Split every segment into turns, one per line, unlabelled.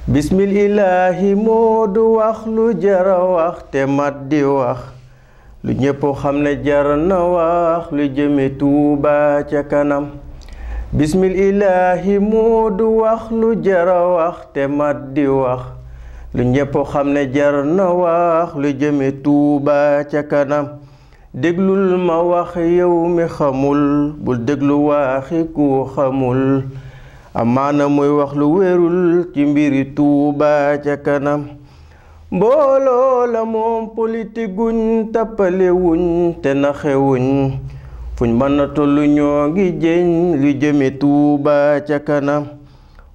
bismillaahi moo du wax lu jara wax te mat di wax lu ñépp xam ne jar na wax lu jëme Tuuba ca kanam. bismillaahi moo du wax lu jara wax te mat di wax lu ñépp xam ne jar na wax lu jëme Tuuba ca kanam. déglul ma wax yow mi xamul bul déglu waxi ku xamul amaana muy wax lu wérul ci mbiri Tuuba ca kanam. mbooloo la moom politique guñ tappale wuñ te naxewuñ fuñ mën a tollu ñoo ngi jéñ lu jëme Tuuba ca kanam.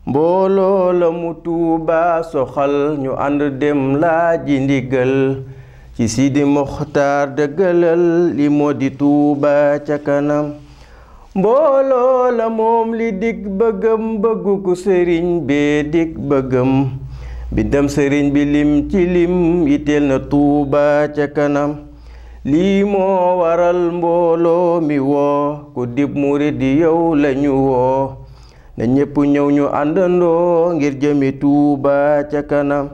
mbooloo la mu Tuuba soxal ñu ànd dem laaji ndigal ci Sidi Moxtaar dëggalal li moo di Tuuba ca kanam. mbooloo la moom li dig bëggam bëggu ku sëriñ bee dig bëggam bi dem sëriñ bi lim ci lim yitteel na Tuuba ca kanam. lii moo waral mbooloo mi woo ku dib murid di yow lañu woo na ñépp ñëw ñu àndandoo ngir jëmi Tuuba ca kanam.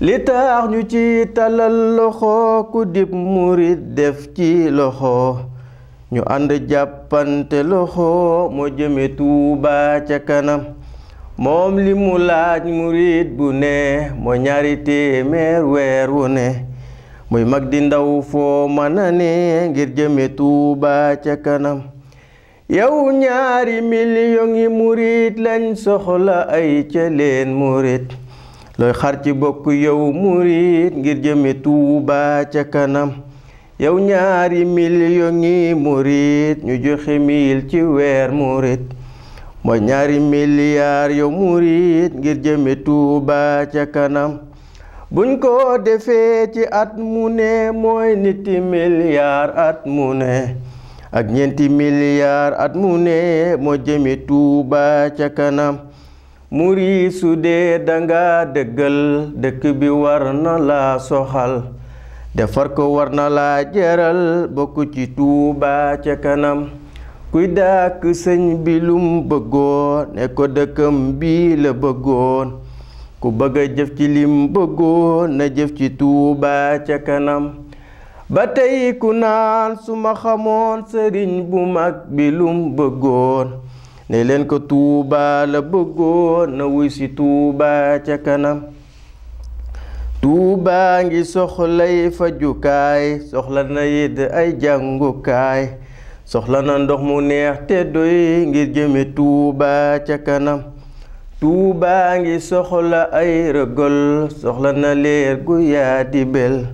li tax ñu ci talal loxo ku dib murid def ci loxo ñu ànd jàppante loxo moo jëme Tuuba ca kanam. moom li mu laaj murid bu ne moo ñaari téeméer weer wu ne muy mag di ndaw foo mën a ne ngir jëme Tuuba ca kanam. yow ñaari million yi murid lañ soxla ay ca leen murid looy xar ci bokk yow murid ngir jëme Tuuba ca kanam. yow ñaari million yi murid ñu joxe 1000 ci weer murid mooy ñaari milliards yow murid ngir jëme Tuuba ca kanam. buñ ko defee ci at mu ne mooy niti milliards at mu ne ak ñeenti milliards at mu ne moo jëme Tuuba ca kanam. murid su dee danga dëggal dëkk bi war na la soxal defar ko war na laa jaral bokk ci Tuuba ca kanam. kuy dàkk sëñ bi lum bëggoon ne ko dëkkam bi la bëggoon ku bëgg a jëf ci lim bëggoon na jëf ci Tuuba ca kanam. ba tey ku naan su ma xamoon sëriñ bu mag bi lum bëggoon ne leen ko Tuuba la bëggoon na wuy si Tuuba ca kanam. Tuuba ngi soxlay fajukaay soxla na it ay jàngukaay soxla na ndox mu neex te doy ngir jëme Tuuba ca kanam. Tuuba ngi soxla ay rëgol soxla na leer gu yaa di bel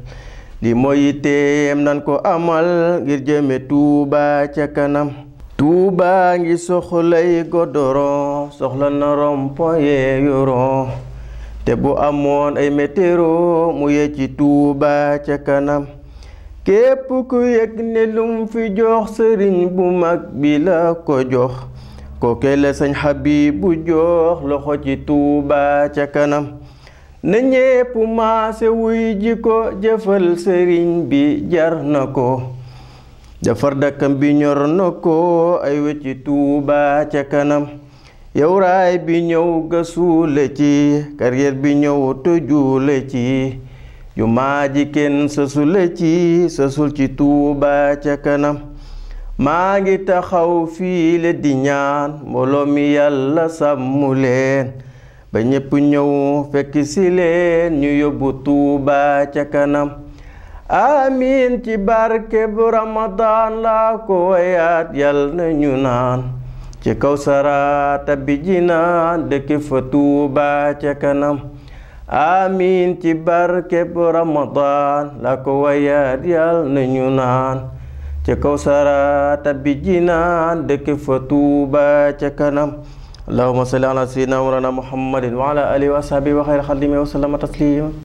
li mooy yitteem nan ko amal ngir jëme Tuuba ca kanam. Tuuba ngi soxlay godoron soxla na rond-point yu rond te bu amoon ay météro mu yee ci Tuuba ca kanam. képp ku yëg ne lum fi jox sëriñ bu mag bi la ko jox kooke la sëñ Habibu jox loxo ci Tuuba ca kanam. na ñépp maase wuy ji ko jëfal sëriñ bi jar na ko defar dëkkam bi ñor na ko ay wecci Tuuba ca kanam. yow raay bi ñëw gasuule ci carrière bi ñëw tëjuule ci jumaa ji kenn sësule ci sësul ci Tuuba ca kanam. maa ngi taxaw fii le di ñaan mbooloo mi Yàlla sàmmu leen ba ñépp ñëw fekk si leen ñu yóbbu Tuuba ca kanam. amiin ci barke bu Ramadan la ko wayaat Yàlla na ñu naan ci kaw saraata bi jinaan dëkk fa Tuuba ca kanam. amiin ci barke bu Ramadan la ko wayaat Yàlla na ñu naan ci kaw saraata bi jinaan dëkk fa Tuuba ca kanam. allahumma salli ala sayyidina wa mawlana muhammadin wa ala alihi wa sahbihi wa xayri xadimi wa sallama taslima.